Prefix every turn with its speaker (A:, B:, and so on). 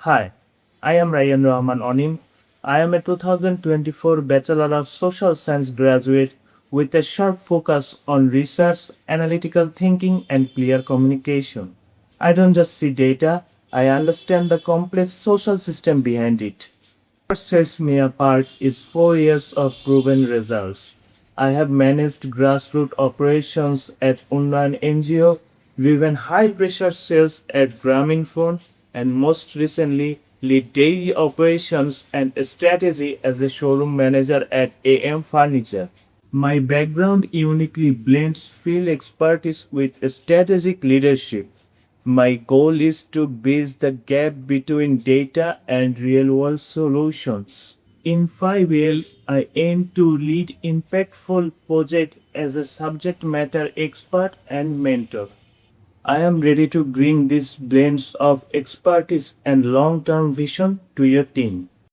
A: Hi, I am Ryan Rahman Onim. I am a 2024 Bachelor of Social Science graduate with a sharp focus on research, analytical thinking, and clear communication. I don't just see data, I understand the complex social system behind it. What sets me apart is 4 years of proven results. I have managed grassroots operations at online NGO, driven high pressure sales at Grameenphone, and most recently lead daily operations and strategy as a showroom manager at AM Furniture. My background uniquely blends field expertise with strategic leadership. My goal is to bridge the gap between data and real world solutions. In 5 years, I aim to lead impactful projects as a subject matter expert and mentor. I am ready to bring this blend of expertise and long term vision to your team.